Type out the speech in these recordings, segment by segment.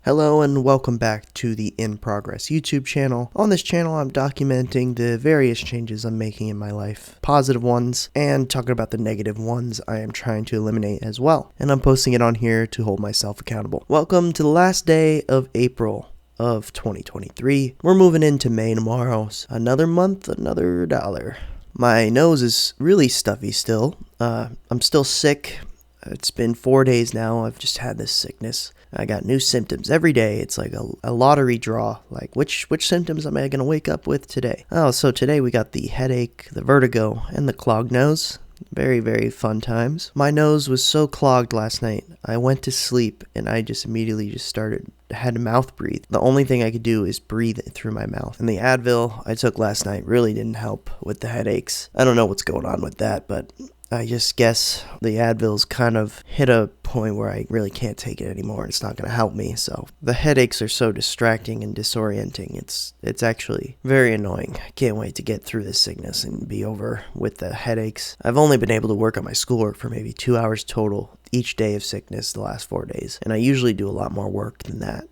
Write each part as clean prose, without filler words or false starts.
Hello and welcome back to the In Progress YouTube channel. On this channel, I'm documenting the various changes I'm making in my life, positive ones, and talking about the negative ones I am trying to eliminate as well. And I'm posting it on here to hold myself accountable. Welcome to the last day of April of 2023. We're moving into May tomorrow. So another month, another dollar. My nose is really stuffy still. I'm still sick. It's been 4 days now. I've just had this sickness. I got new symptoms every day. It's like a lottery draw. Like, which symptoms am I going to wake up with today? Oh, so today we got the headache, the vertigo, and the clogged nose. Very, very fun times. My nose was so clogged last night. I went to sleep and I just immediately had to mouth breathe. The only thing I could do is breathe it through my mouth. And the Advil I took last night really didn't help with the headaches. I don't know what's going on with that, but I just guess the Advil's kind of hit a point where I really can't take it anymore. It's not going to help me. So the headaches are so distracting and disorienting. It's actually very annoying. I can't wait to get through this sickness and be over with the headaches. I've only been able to work on my schoolwork for maybe 2 hours total each day of sickness the last 4 days. And I usually do a lot more work than that.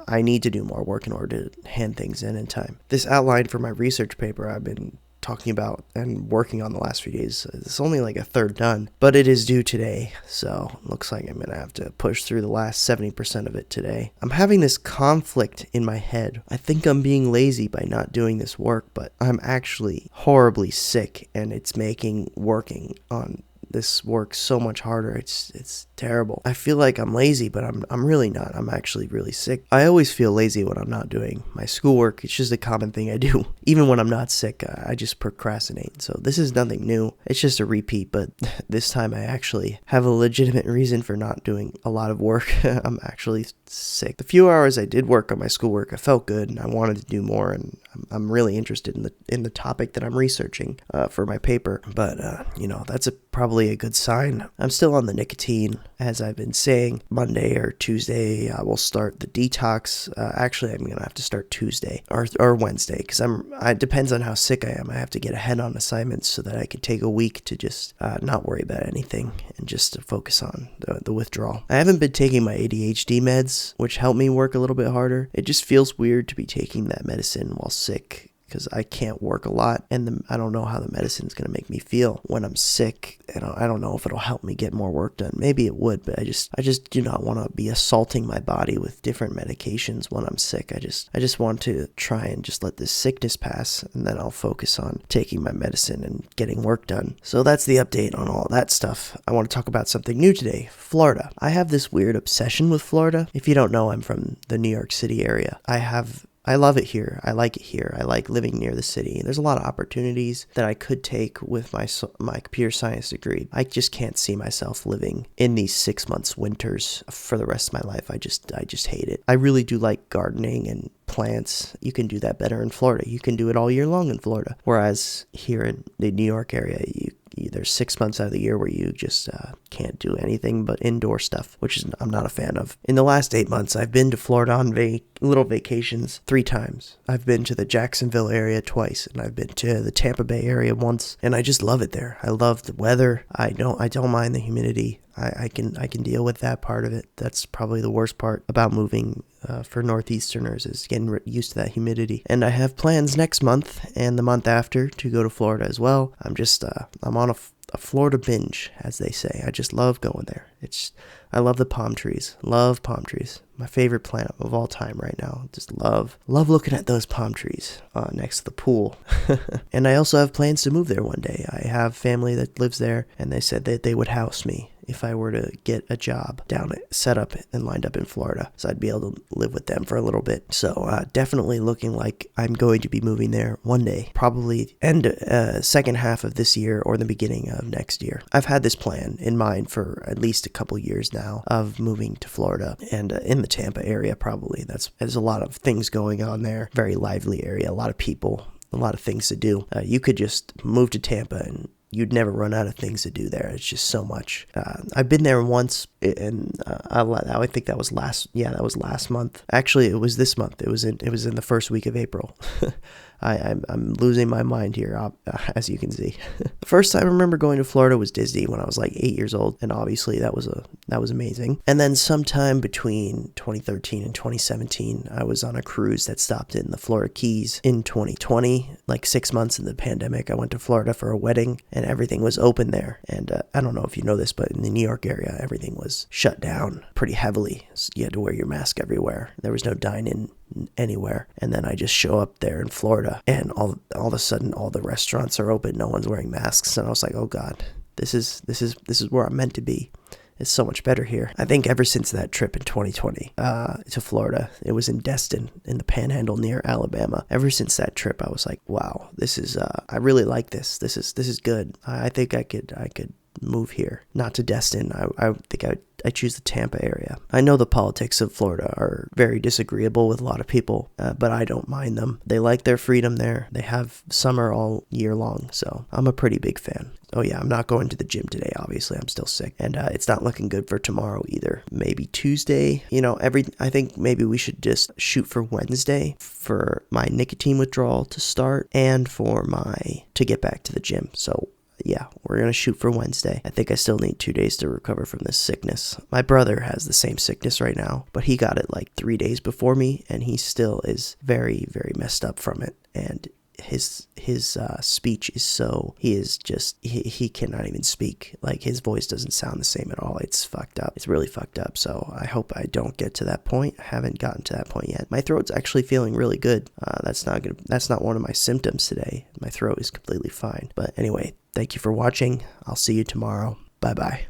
I need to do more work in order to hand things in time. This outline for my research paper I've been talking about and working on the last few days. It's only like a third done, but it is due today, so it looks like I'm gonna have to push through the last 70% of it today. I'm having this conflict in my head. I think I'm being lazy by not doing this work, but I'm actually horribly sick, and it's making working on this work so much harder. It's terrible. I feel like I'm lazy, but I'm really not. I'm actually really sick. I always feel lazy when I'm not doing my schoolwork. It's just a common thing I do. Even when I'm not sick, I just procrastinate. So this is nothing new. It's just a repeat, but this time I actually have a legitimate reason for not doing a lot of work. I'm actually sick. The few hours I did work on my schoolwork, I felt good and I wanted to do more, and I'm really interested in the topic that I'm researching for my paper. But that's probably a good sign. I'm still on the nicotine. As I've been saying, Monday or Tuesday I will start the detox. Actually, I'm gonna have to start Tuesday or Wednesday, because it depends on how sick I am. I have to get ahead on assignments so that I can take a week to just not worry about anything and just to focus on the withdrawal. I haven't been taking my ADHD meds, which help me work a little bit harder. It just feels weird to be taking that medicine while sick, because I can't work a lot, and I don't know how the medicine is going to make me feel when I'm sick, and I don't know if it'll help me get more work done. Maybe it would, but I just do not want to be assaulting my body with different medications when I'm sick. I just want to try and just let this sickness pass, and then I'll focus on taking my medicine and getting work done. So that's the update on all that stuff. I want to talk about something new today, Florida. I have this weird obsession with Florida. If you don't know, I'm from the New York City area. I love it here. I like it here. I like living near the city. There's a lot of opportunities that I could take with my computer science degree. I just can't see myself living in these 6 months winters for the rest of my life. I just hate it. I really do like gardening and plants. You can do that better in Florida. You can do it all year long in Florida. Whereas here in the New York area, there's 6 months out of the year where you just can't do anything but indoor stuff, which I'm not a fan of. In the last 8 months, I've been to Florida on little vacations 3 times. I've been to the Jacksonville area twice, and I've been to the Tampa Bay area once, and I just love it there. I love the weather. I don't mind the humidity. I can deal with that part of it. That's probably the worst part about moving for Northeasterners, is getting used to that humidity. And I have plans next month and the month after to go to Florida as well. I'm on a Florida binge, as they say. I just love going there. I love the palm trees. Love palm trees. My favorite plant of all time right now. Just love looking at those palm trees next to the pool. And I also have plans to move there one day. I have family that lives there, and they said that they would house me if I were to get a job set up and lined up in Florida. So I'd be able to live with them for a little bit. So definitely looking like I'm going to be moving there one day, probably second half of this year or the beginning of next year. I've had this plan in mind for at least a couple years now of moving to Florida, and in the Tampa area probably. There's a lot of things going on there. Very lively area, a lot of people, a lot of things to do. You could just move to Tampa and you'd never run out of things to do there. It's just so much. I've been there once I think that was last month. Actually, it was this month. It was in the first week of April. I'm losing my mind here, as you can see. The first time I remember going to Florida was Disney when I was like 8 years old, and obviously that was amazing. And then sometime between 2013 and 2017, I was on a cruise that stopped in the Florida Keys. In 2020, like 6 months in the pandemic, I went to Florida for a wedding, and everything was open there. And I don't know if you know this, but in the New York area, everything was shut down pretty heavily. So you had to wear your mask everywhere. There was no dine-in anywhere. And then I just show up there in Florida, and all of a sudden all the restaurants are open, no one's wearing masks, and I was like, oh god, this is where I'm meant to be. It's so much better here. I think ever since that trip in 2020 to Florida, it was in Destin, in the Panhandle near Alabama. Ever since that trip, I was like, wow, this is I really like this. This is good. I think I could move here, not to Destin. I think I choose the Tampa area. I know the politics of Florida are very disagreeable with a lot of people, but I don't mind them. They like their freedom there. They have summer all year long, so I'm a pretty big fan. Oh yeah, I'm not going to the gym today, obviously. I'm still sick, and it's not looking good for tomorrow either. Maybe Tuesday. I think maybe we should just shoot for Wednesday for my nicotine withdrawal to start and to get back to the gym. So yeah, we're going to shoot for Wednesday. I think I still need 2 days to recover from this sickness. My brother has the same sickness right now, but he got it like 3 days before me, and he still is very, very messed up from it. And his speech is he cannot even speak. Like, his voice doesn't sound the same at all. It's fucked up. It's really fucked up. So I hope I don't get to that point. I haven't gotten to that point yet. My throat's actually feeling really good. That's not one of my symptoms today. My throat is completely fine. But anyway, thank you for watching. I'll see you tomorrow. Bye bye.